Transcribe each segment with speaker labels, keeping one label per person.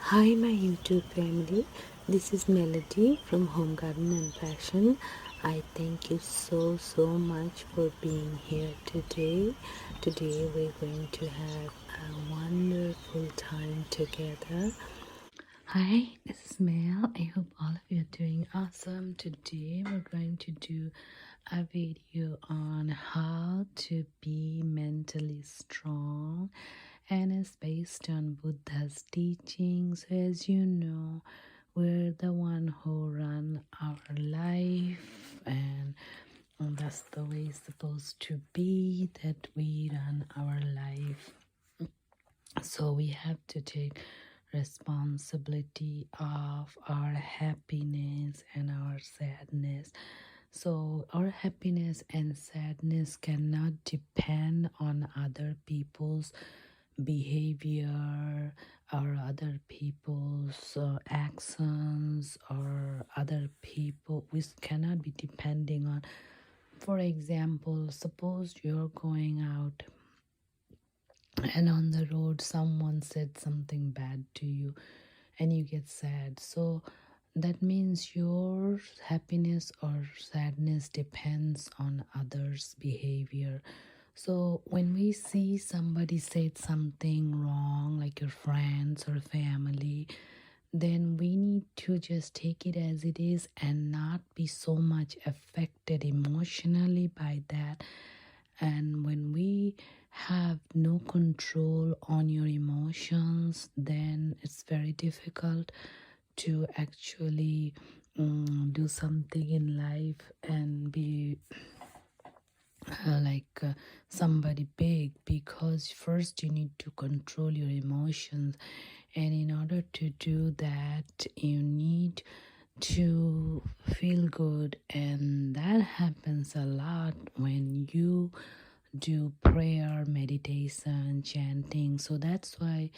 Speaker 1: Hi, my YouTube family. This is Melody from Home Garden and Fashion. I thank you so much for being here today. Today, we're going to have a wonderful time together. Hi, this is Mel. I hope all of you are doing awesome. Today, we're going to do a video on how to be mentally strong, and it's based on Buddha's teachings. As you know, we're the one who run our life, and that's the way it's supposed to be, that we run our life. So we have to take responsibility of our happiness and our sadness. So our happiness and sadness cannot depend on other people's behavior or other people's actions or other people. We cannot be depending on. For example, suppose you're going out and on the road someone said something bad to you and you get sad. So that means your happiness or sadness depends on others' behavior. So when we see somebody said something wrong, like your friends or family, then we need to just take it as it is and not be so much affected emotionally by that. And when we have no control on your emotions, then it's very difficult to actually do something in life and be somebody big, because first you need to control your emotions, and in order to do that you need to feel good, and that happens a lot when you do prayer, meditation, chanting. So that's why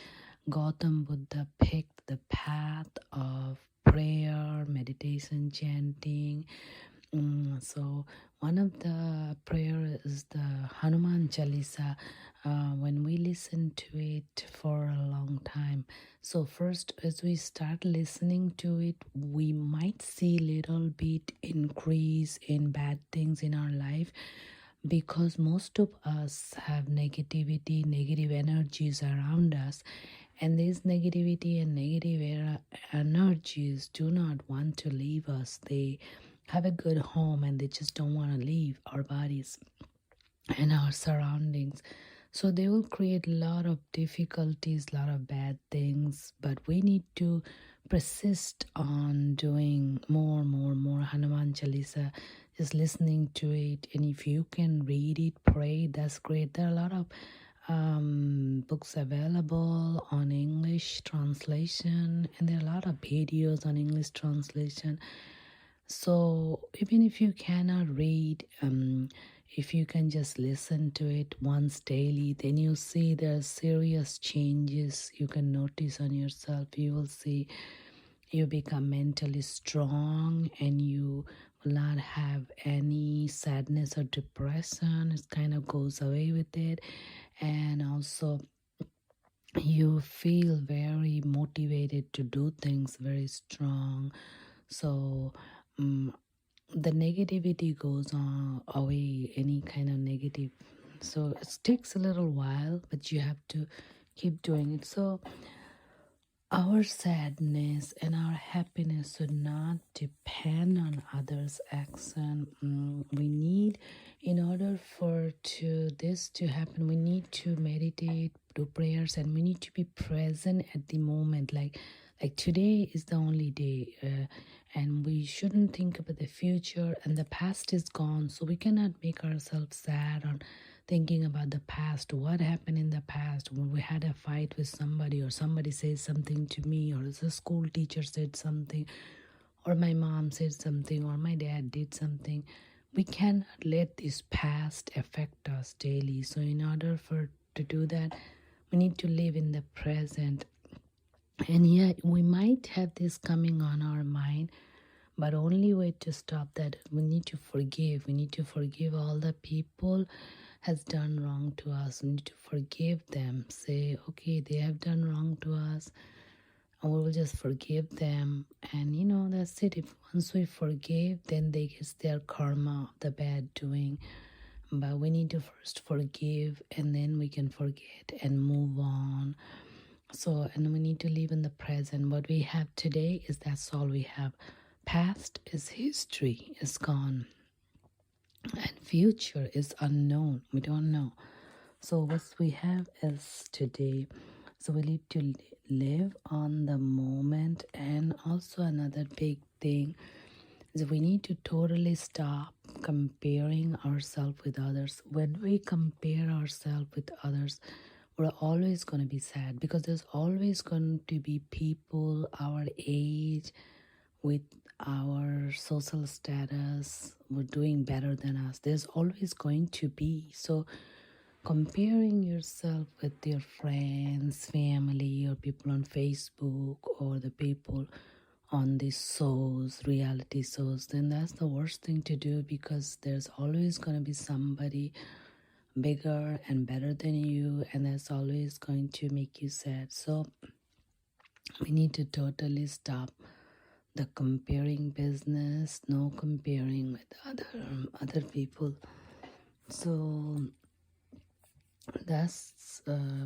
Speaker 1: Gautam Buddha picked the path of prayer, meditation, chanting. So one of the prayer is the Hanuman Chalisa. When we listen to it for a long time, so first as we start listening to it, we might see little bit increase in bad things in our life, because most of us have negativity, negative energies around us, and this negativity and negative energies do not want to leave us. They have a good home and they just don't want to leave our bodies and our surroundings. So they will create a lot of difficulties, a lot of bad things, but we need to persist on doing more Hanuman Chalisa, just listening to it. And if you can read it, pray, that's great. There are a lot of books available on English translation, and there are a lot of videos on English translation. So even if you cannot read, if you can just listen to it once daily, then you see there's serious changes you can notice on yourself. You will see you become mentally strong, and you will not have any sadness or depression. It kind of goes away with it. And also you feel very motivated to do things, very strong. So the negativity goes on away, any kind of negative. So it takes a little while, but you have to keep doing it. So our sadness and our happiness should not depend on others' action. We need, in order for this to happen, we need to meditate, do prayers, and we need to be present at the moment. Like today is the only day, and we shouldn't think about the future, and the past is gone. So we cannot make ourselves sad on thinking about the past, what happened in the past when we had a fight with somebody, or somebody said something to me, or the school teacher said something, or my mom said something, or my dad did something. We cannot let this past affect us daily. So in order to do that, we need to live in the present. And yet we might have this coming on our mind, but only way to stop that, we need to forgive. We need to forgive all the people has done wrong to us. We need to forgive them. Say, okay, they have done wrong to us. and we will just forgive them, and that's it. If once we forgive, then they get their karma of the bad doing. But we need to first forgive, and then we can forget and move on. So, and we need to live in the present. What we have today is that's all we have. Past is history, is gone, and future is unknown. We don't know. So what we have is today. So we need to live on the moment. And also another big thing is we need to totally stop comparing ourselves with others. When we compare ourselves with others, we're always going to be sad, because there's always going to be people our age with our social status were doing better than us. There's always going to be. So comparing yourself with your friends, family, or people on Facebook, or the people on these shows, reality shows, then that's the worst thing to do, because there's always going to be somebody bigger and better than you, and that's always going to make you sad. So we need to totally stop the comparing business. No comparing with other people. So that's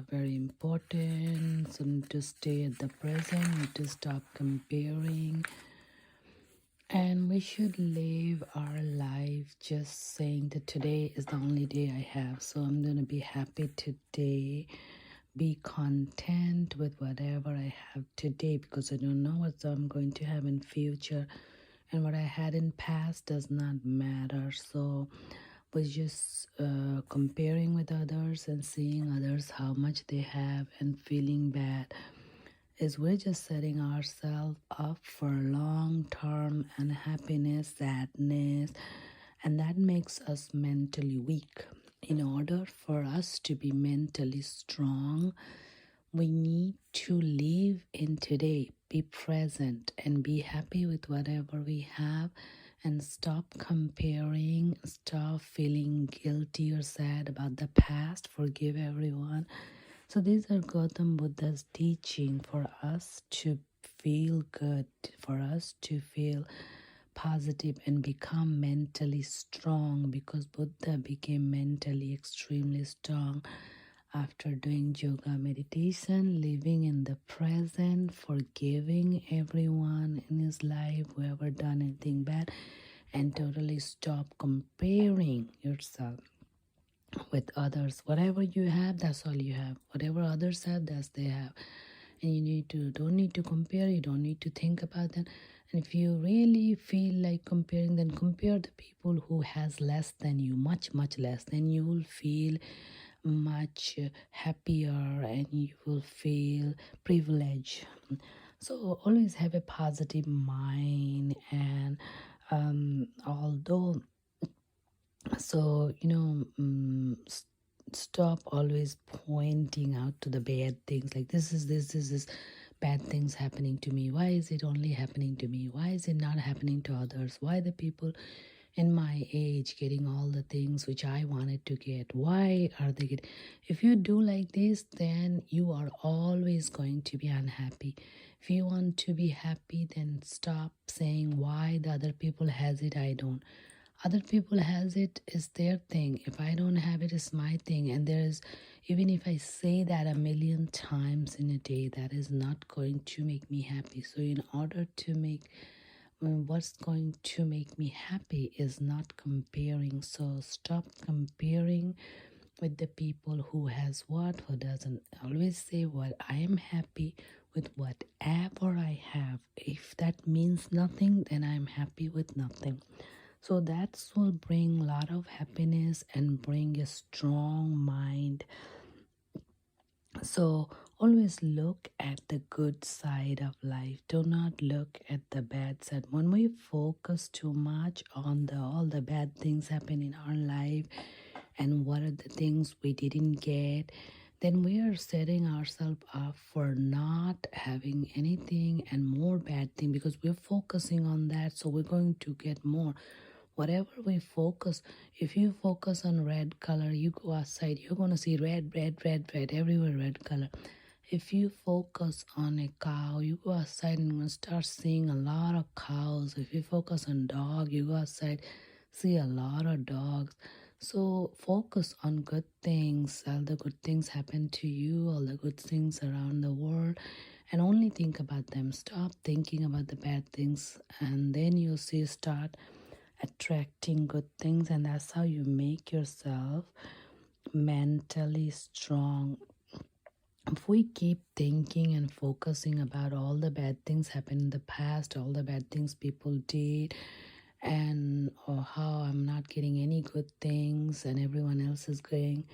Speaker 1: very important. So to stay at the present, to stop comparing, and we should live our life just saying that today is the only day I have, so I'm going to be happy today. Be content with whatever I have today, because I don't know what I'm going to have in future, and what I had in past does not matter. So we're just comparing with others and seeing others how much they have and feeling bad, is we're just setting ourselves up for long-term unhappiness, sadness, and that makes us mentally weak. In order for us to be mentally strong, we need to live in today, be present, and be happy with whatever we have, and stop comparing, stop feeling guilty or sad about the past, forgive everyone. So these are Gautam Buddha's teaching for us to feel good, for us to feel positive and become mentally strong, because Buddha became mentally extremely strong after doing yoga meditation, living in the present, forgiving everyone in his life who ever done anything bad, and totally stop comparing yourself with others. Whatever you have, that's all you have. Whatever others have, that's they have. And don't need to compare. You don't need to think about that. And if you really feel like comparing, then compare the people who has less than you, much less. Then you will feel much happier, and you will feel privileged. So always have a positive mind. And although so stop always pointing out to the bad things, like this is bad things happening to me. Why is it only happening to me? Why is it not happening to others? Why the people in my age getting all the things which I wanted to get? Why are they getting? If you do like this, then you are always going to be unhappy. If you want to be happy, then stop saying why the other people has it, I don't. Other people has it is their thing. If I don't have it, it's my thing. And there's, even if I say that a million times in a day, that is not going to make me happy. So in order to make what's going to make me happy is not comparing. So stop comparing with the people who has what, who doesn't. Always say what I am happy with whatever I have. If that means nothing, then I'm happy with nothing. So that will bring a lot of happiness and bring a strong mind. So always look at the good side of life. Do not look at the bad side. When we focus too much on all the bad things happen in our life, and what are the things we didn't get, then we are setting ourselves up for not having anything and more bad thing, because we're focusing on that. So we're going to get more. Whatever we focus, if you focus on red color, you go outside, you're going to see red, everywhere red color. If you focus on a cow, you go outside and you start seeing a lot of cows. If you focus on dog, you go outside, see a lot of dogs. So focus on good things. All the good things happen to you, all the good things around the world, and only think about them. Stop thinking about the bad things, and then you'll see start attracting good things, and that's how you make yourself mentally strong. If we keep thinking and focusing about all the bad things happened in the past, all the bad things people did, and or how I'm not getting any good things and everyone else is getting,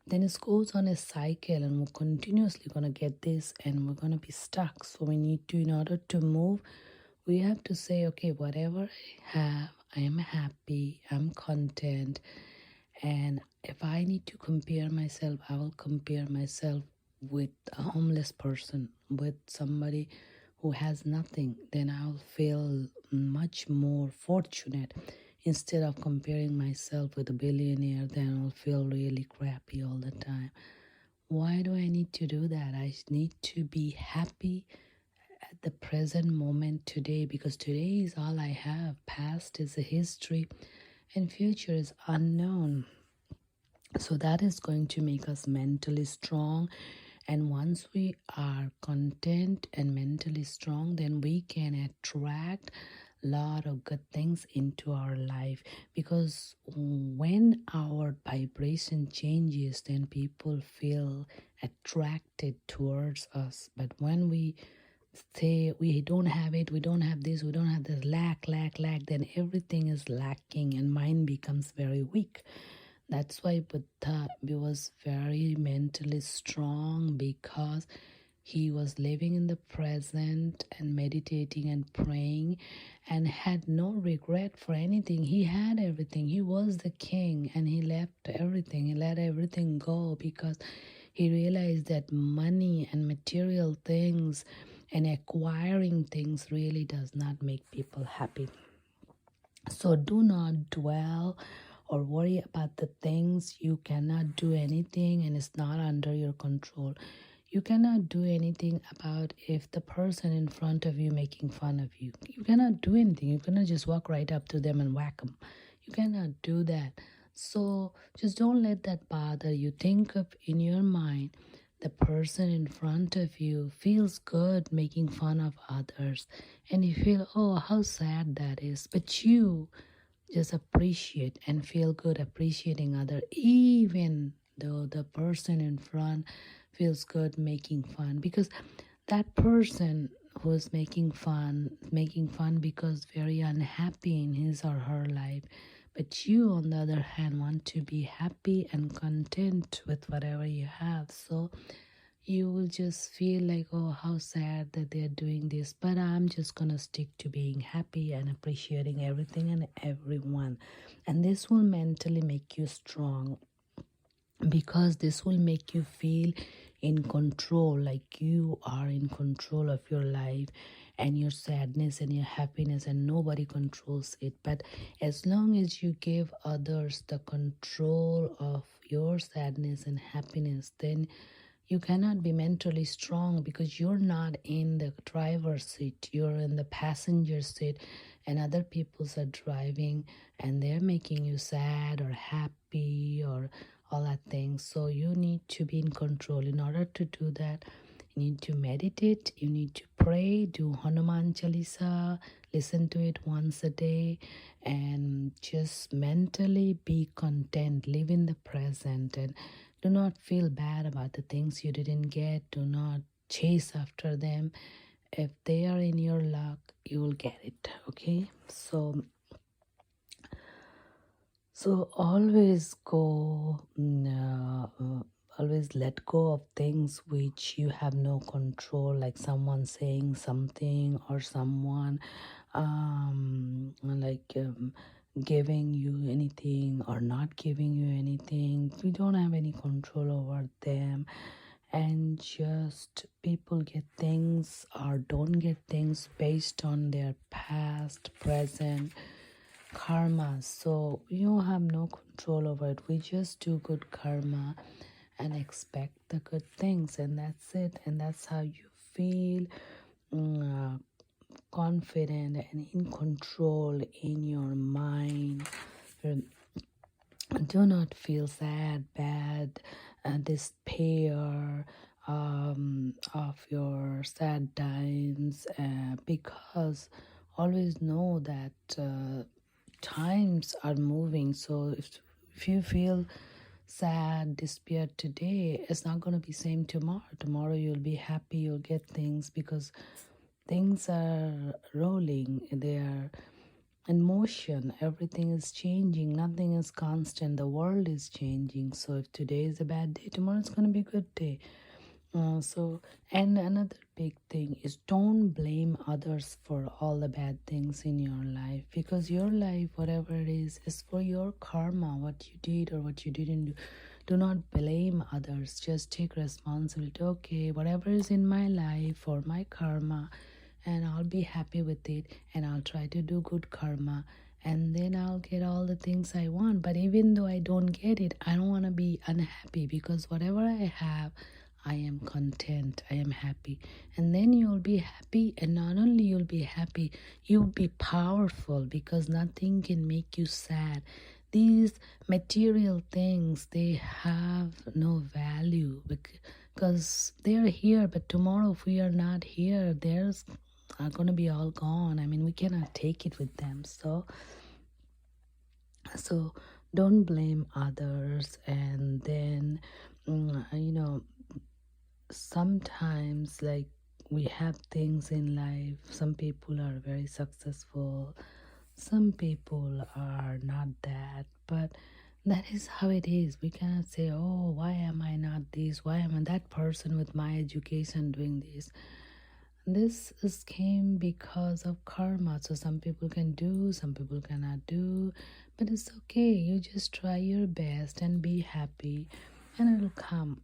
Speaker 1: then it goes on a cycle and we're continuously going to get this and we're going to be stuck. So we need to, in order to move, we have to say, okay, whatever I have, I am happy, I'm content. And if I need to compare myself, I will compare myself with a homeless person, with somebody who has nothing. Then I'll feel much more fortunate. Instead of comparing myself with a billionaire, then I'll feel really crappy all the time. Why do I need to do that? I need to be happy at the present moment today, because today is all I have. Past is a history and future is unknown. So that is going to make us mentally strong. And once we are content and mentally strong, then we can attract a lot of good things into our life. Because when our vibration changes, then people feel attracted towards us. But when we say we don't have it, we don't have this, we don't have this, lack, then everything is lacking and mind becomes very weak. That's why Buddha was very mentally strong, because he was living in the present and meditating and praying and had no regret for anything. He had everything. He was the king and he left everything. He let everything go because he realized that money and material things and acquiring things really does not make people happy. So do not dwell or worry about the things you cannot do anything and it's not under your control. You cannot do anything about if the person in front of you making fun of you. You cannot do anything. You cannot just walk right up to them and whack them. You cannot do that. So just don't let that bother you. Think of in your mind, the person in front of you feels good making fun of others, and you feel, oh, how sad that is. But you just appreciate and feel good appreciating other, even though the person in front feels good making fun, because that person who's making fun because very unhappy in his or her life. But you, on the other hand, want to be happy and content with whatever you have. So you will just feel like, oh, how sad that they're doing this. But I'm just going to stick to being happy and appreciating everything and everyone. And this will mentally make you strong, because this will make you feel in control, like you are in control of your life and your sadness and your happiness, and nobody controls it. But as long as you give others the control of your sadness and happiness, then you cannot be mentally strong, because you're not in the driver's seat, you're in the passenger seat, and other people are driving and they're making you sad or happy or all that things. So you need to be in control. In order to do that, you need to meditate, you need to pray, do Hanuman Chalisa, listen to it once a day, and just mentally be content, live in the present, and do not feel bad about the things you didn't get. Do not chase after them. If they are in your luck, you will get it. Okay? So always always let go of things which you have no control, like someone saying something or someone giving you anything or not giving you anything. We don't have any control over them. And just people get things or don't get things based on their past, present karma. So you have no control over it. We just do good karma and expect the good things, and that's it. And that's how you feel confident and in control in your mind. Do not feel sad, bad, despair of your sad times, because always know that times are moving. So if you feel sad, despair today, it's not going to be same tomorrow. Tomorrow you'll be happy, you'll get things, because things are rolling, they are in motion, everything is changing, nothing is constant, the world is changing. So if today is a bad day, tomorrow is going to be a good day. And another big thing is, don't blame others for all the bad things in your life, because your life, whatever it is for your karma, what you did or what you didn't do. Do not blame others, just take responsibility. Okay, whatever is in my life or my karma, and I'll be happy with it, and I'll try to do good karma, and then I'll get all the things I want. But even though I don't get it, I don't want to be unhappy, because whatever I have, I am content, I am happy. And then you'll be happy, and not only you'll be happy, you'll be powerful, because nothing can make you sad. These material things, they have no value, because they're here, but tomorrow if we are not here, there's are going to be all gone. I mean, we cannot take it with them. So don't blame others. And then sometimes, like, we have things in life, some people are very successful, some people are not that, but that is how it is. We cannot say, oh, why am I not this, why am I that person with my education doing this. This is came because of karma. So some people can do, some people cannot do, but it's okay. You just try your best and be happy, and it'll come.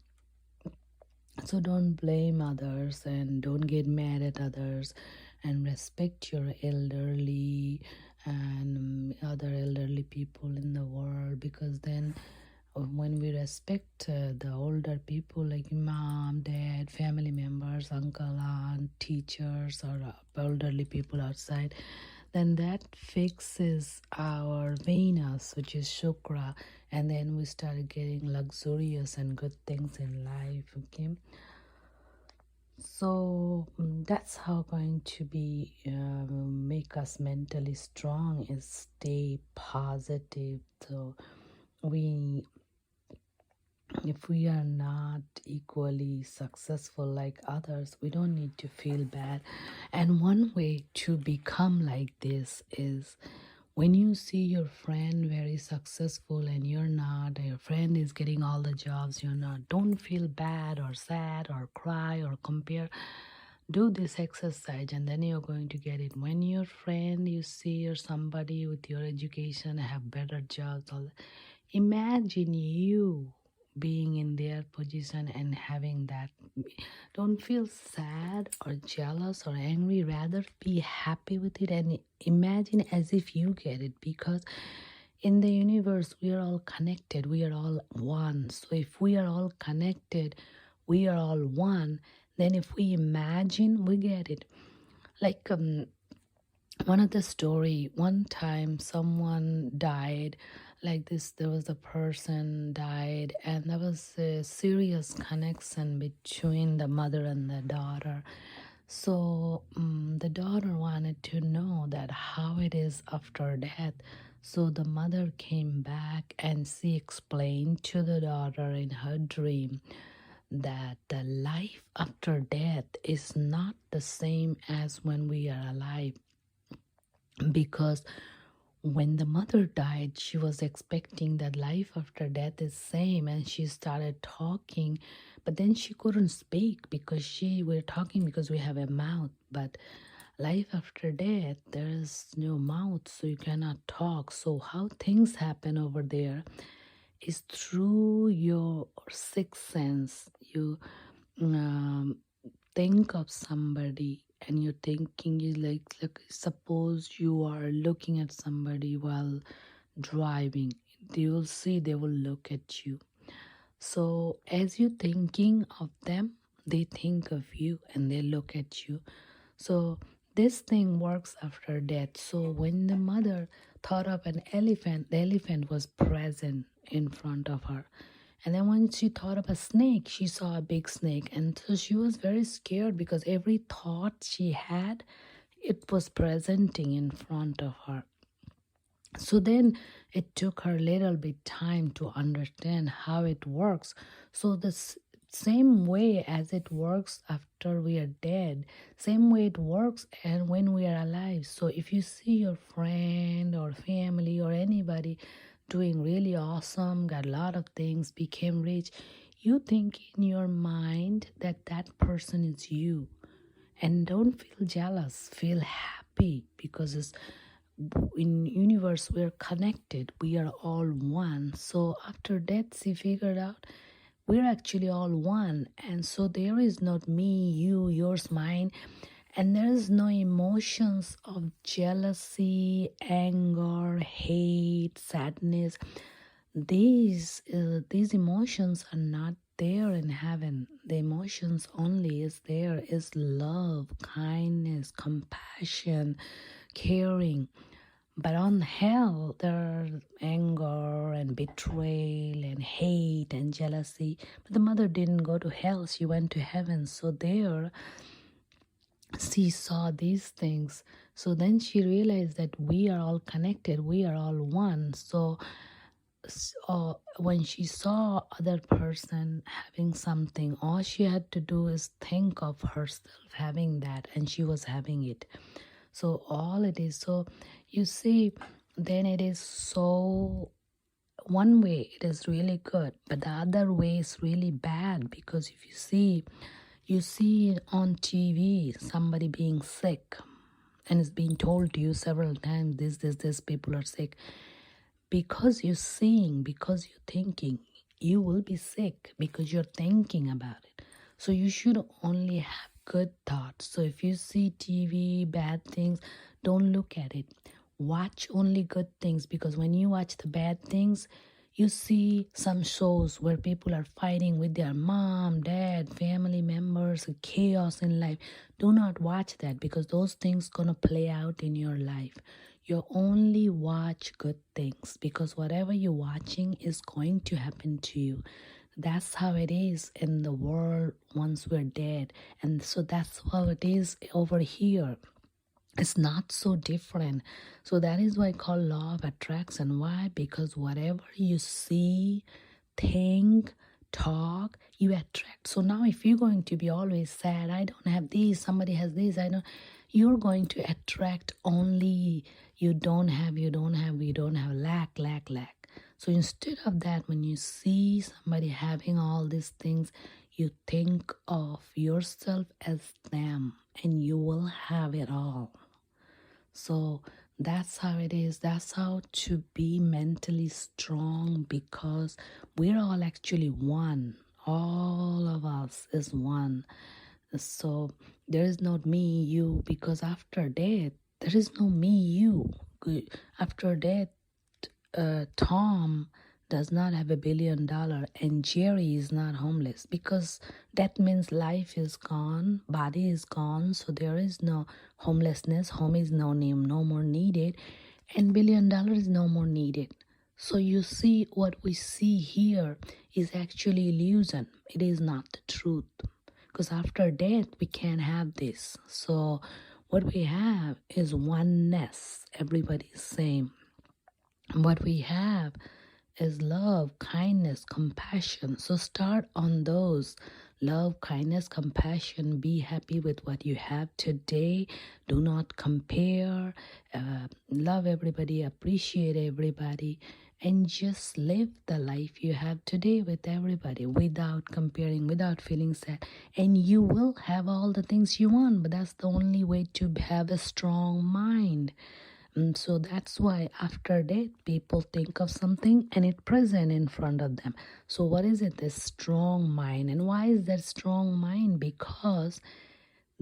Speaker 1: So don't blame others, and don't get mad at others, and respect your elderly and other elderly people in the world, because then when we respect the older people, like mom, dad, family members, uncle, aunt, teachers, or elderly people outside, then that fixes our Venus, which is Shukra, and then we start getting luxurious and good things in life. Okay, so that's how going to be make us mentally strong, is stay positive. So we if we are not equally successful like others, we don't need to feel bad. And one way to become like this is, when you see your friend very successful and you're not, your friend is getting all the jobs, you're not, don't feel bad or sad or cry or compare. Do this exercise, and then you're going to get it. When your friend, you see, or somebody with your education have better jobs, imagine you being in their position and having that. Don't feel sad or jealous or angry, rather be happy with it and imagine as if you get it, because in the universe we are all connected, we are all one. So if we are all connected, we are all one, then if we imagine, we get it. Like one of the story, one time someone died like this. There was a person died, and there was a serious connection between the mother and the daughter. So the daughter wanted to know that how it is after death. So the mother came back, and she explained to the daughter in her dream that the life after death is not the same as when we are alive, because when the mother died, she was expecting that life after death is same, and she started talking, but then she couldn't speak, because we're talking because we have a mouth, but life after death, there is no mouth, so you cannot talk. So how things happen over there is through your sixth sense. You um, think of somebody, and you're thinking, you like suppose you are looking at somebody while driving, they will see, they will look at you. So as you thinking of them, they think of you and they look at you. So this thing works after death. So when the mother thought of an elephant, the elephant was present in front of her. And then when she thought of a snake, she saw a big snake. And so she was very scared because every thought she had, it was presenting in front of her. So then it took her a little bit time to understand how it works. So the same way as it works after we are dead, same way it works and when we are alive. So if you see your friend or family or anybody doing really awesome, got a lot of things, became rich, you think in your mind that that person is you. And don't feel jealous, feel happy because it's in universe we're connected, we are all one. So after death she figured out we're actually all one, and so there is not me, you, yours, mine, and there is no emotions of jealousy, anger, hate, sadness. These emotions are not there in heaven. The emotions only is there is love, kindness, compassion, caring. But on hell, there's anger and betrayal and hate and jealousy. But the mother didn't go to hell, she went to heaven. So there, she saw these things. So then she realized that we are all connected, we are all one. So when she saw other person having something, all she had to do is think of herself having that, and she was having it. So all it is, so you see, then it is so, one way it is really good, but the other way is really bad. Because if you see on TV somebody being sick, and it's being told to you several times, this people are sick. Because you're seeing, because you're thinking, you will be sick because you're thinking about it. So you should only have good thoughts. So if you see TV, bad things, don't look at it. Watch only good things, because when you watch the bad things, you see some shows where people are fighting with their mom, dad, family members, chaos in life. Do not watch that, because those things gonna play out in your life. You only watch good things, because whatever you're watching is going to happen to you. That's how it is in the world once we're dead. And so that's how it is over here. It's not so different. So that is why I call law of attraction. Why? Because whatever you see, think, talk, you attract. So now if you're going to be always sad, I don't have this, somebody has this, I don't, you're going to attract only you don't have, lack. So instead of that, when you see somebody having all these things, you think of yourself as them and you will have it all. So that's how it is. That's how to be mentally strong, because we're all actually one. All of us is one. So there is not me, you, because after death, there is no me, you. After death, Tom does not have $1 billion and Jerry is not homeless, because that means life is gone, body is gone, so there is no homelessness, home is no more needed, and $1 billion is no more needed. So you see, what we see here is actually illusion. It is not the truth, because after death we can't have this. So what we have is oneness. Everybody is same. What we have is love, kindness, compassion. So start on those. Love, kindness, compassion. Be happy with what you have today. Do not compare. Love everybody, appreciate everybody, and just live the life you have today with everybody without comparing, without feeling sad. And you will have all the things you want, but that's the only way to have a strong mind. So that's why after death, people think of something and it present in front of them. So what is it? This strong mind. And why is that strong mind? Because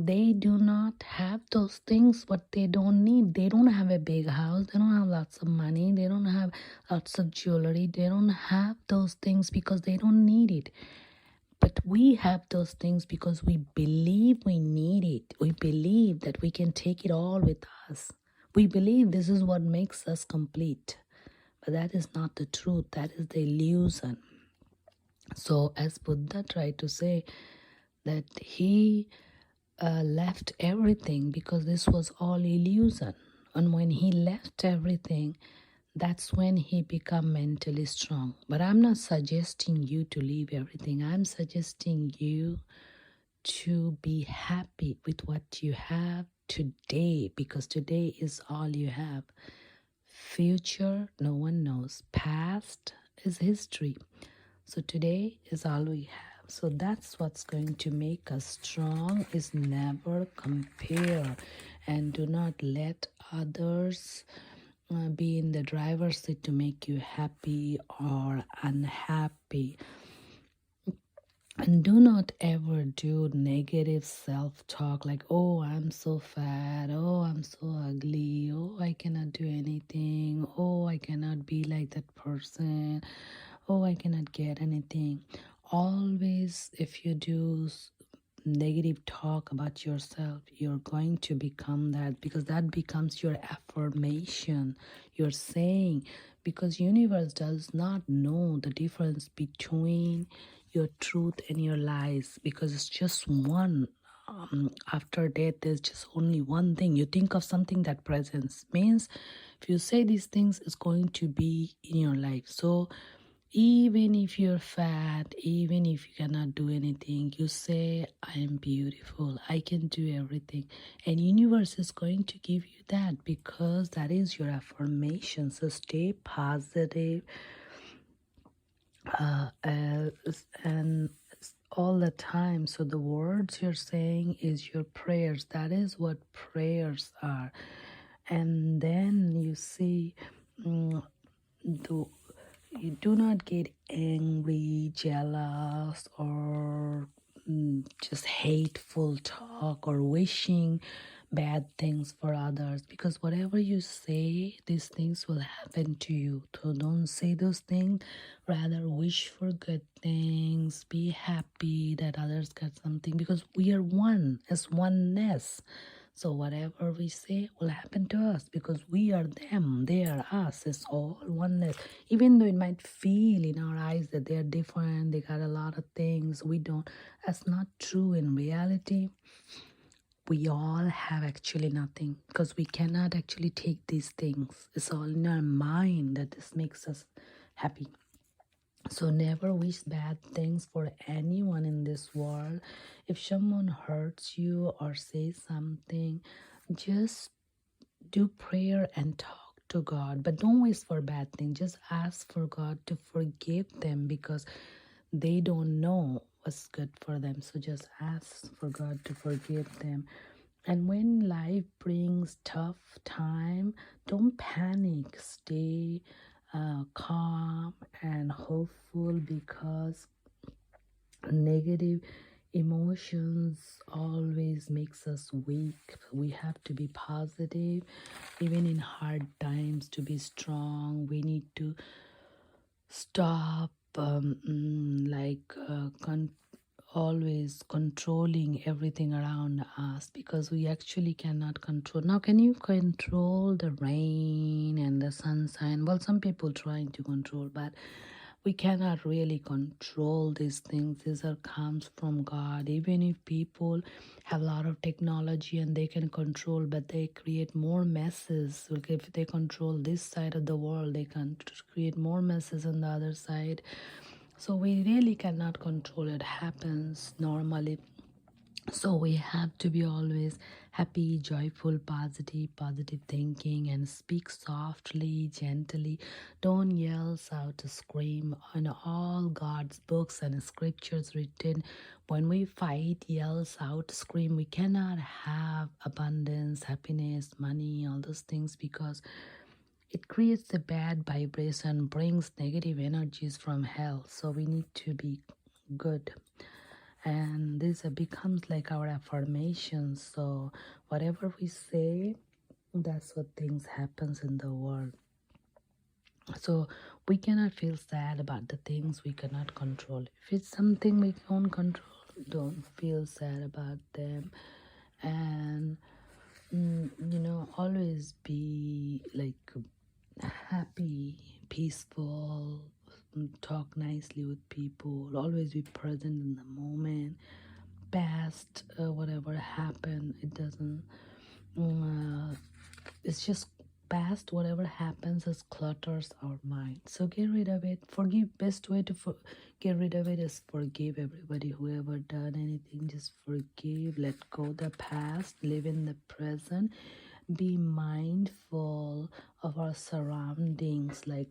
Speaker 1: They do not have those things what they don't need. They don't have a big house, they don't have lots of money, they don't have lots of jewelry, they don't have those things because they don't need it. But we have those things because we believe we need it. We believe that we can take it all with us. We believe this is what makes us complete. But that is not the truth. That is the illusion. So as Buddha tried to say, that he left everything because this was all illusion. And when he left everything, that's when he become mentally strong. But I'm not suggesting you to leave everything. I'm suggesting you to be happy with what you have today, because today is all you have. Future, no one knows. Past is history. So today is all we have. So that's what's going to make us strong, is never compare, and do not let others be in the driver's seat to make you happy or unhappy. And do not ever do negative self-talk like, oh, I'm so fat, oh, I'm so ugly, oh, I cannot do anything, oh, I cannot be like that person, oh, I cannot get anything. Always, if you do negative talk about yourself, you're going to become that, because that becomes your affirmation. You're saying, because universe does not know the difference between your truth and your lies, because it's just one. After death, there's just only one thing. You think of something that presents means, if you say these things, it's going to be in your life. So even if you're fat, even if you cannot do anything, you say, I am beautiful, I can do everything. And universe is going to give you that, because that is your affirmation. So stay positive and all the time. So the words you're saying is your prayers. That is what prayers are. And then you see, the you do not get angry, jealous, or just hateful talk or wishing bad things for others, because whatever you say, these things will happen to you. So don't say those things, rather wish for good things, be happy that others got something, because we are one, as oneness. So whatever we say will happen to us, because we are them, they are us. It's all oneness. Even though it might feel in our eyes that they are different, they got a lot of things, we don't. That's not true. In reality, we all have actually nothing, because we cannot actually take these things. It's all in our mind that this makes us happy. So never wish bad things for anyone in this world. If someone hurts you or says something, just do prayer and talk to God. But don't wish for bad things. Just ask for God to forgive them, because they don't know what's good for them. So just ask for God to forgive them. And when life brings tough time, don't panic. Stay calm and hopeful, because negative emotions always makes us weak. We have to be positive, even in hard times. To be strong, we need to stop always controlling everything around us, because we actually cannot control. Now, can you control the rain and the sunshine? Well, some people trying to control, but we cannot really control these things. These are comes from God. Even if people have a lot of technology and they can control, but they create more messes. Like if they control this side of the world, they can create more messes on the other side. So we really cannot control. It happens normally. So we have to be always happy, joyful, positive thinking, and speak softly, gently. Don't yell, shout, scream. On all God's books and scriptures written, when we fight, yell, shout, scream, we cannot have abundance, happiness, money, all those things, because it creates a bad vibration, brings negative energies from hell. So we need to be good. and this becomes like our affirmations. So whatever we say, that's what things happens in the world. So we cannot feel sad about the things we cannot control. If it's something we can't control, don't feel sad about them. And always be like happy, peaceful, talk nicely with people, always be present in the moment. Past, whatever happened, it doesn't it's just past. Whatever happens is clutters our mind, so get rid of it. Forgive. Best way to get rid of it is forgive everybody who ever done anything. Just forgive, let go the past, live in the present, be mindful of our surroundings, like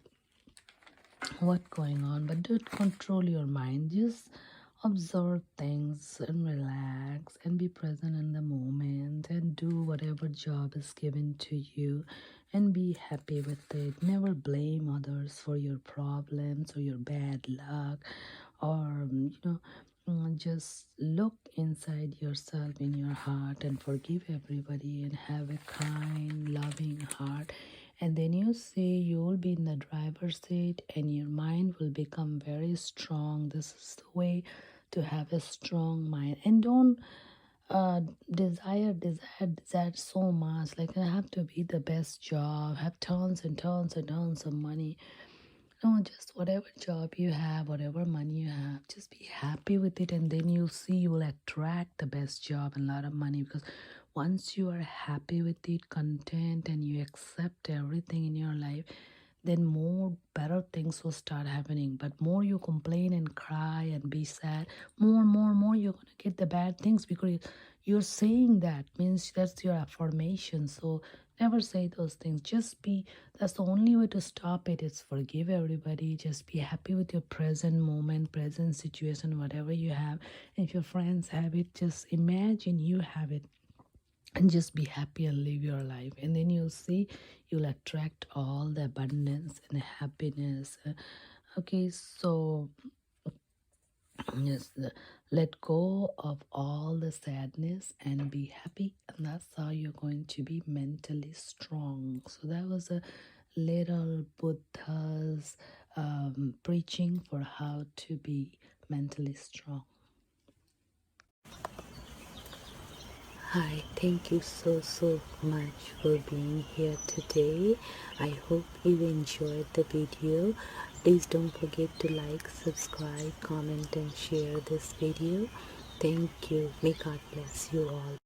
Speaker 1: what going on, but don't control your mind. Just observe things and relax and be present in the moment and do whatever job is given to you and be happy with it. Never blame others for your problems or your bad luck, or just look inside yourself, in your heart, and forgive everybody and have a kind, loving heart. And then you see you will be in the driver's seat and your mind will become very strong. This is the way to have a strong mind. And don't desire so much. Like, I have to be the best job, have tons and tons and tons of money. No, just whatever job you have, whatever money you have, just be happy with it, and then you'll see you will attract the best job and a lot of money. Because once you are happy with it, content, and you accept everything in your life, then more better things will start happening. But more you complain and cry and be sad, more you're gonna get the bad things, because you're saying that means that's your affirmation. So never say those things. Just be, that's the only way to stop it, is forgive everybody. Just be happy with your present moment, present situation, whatever you have. And if your friends have it, just imagine you have it, and just be happy and live your life. And then you'll see you'll attract all the abundance and happiness. Okay, so just let go of all the sadness and be happy, and that's how you're going to be mentally strong. So that was a little Buddha's preaching for how to be mentally strong. Hi, thank you so much for being here today. I hope you enjoyed the video. Please don't forget to like, subscribe, comment and share this video. Thank you. May God bless you all.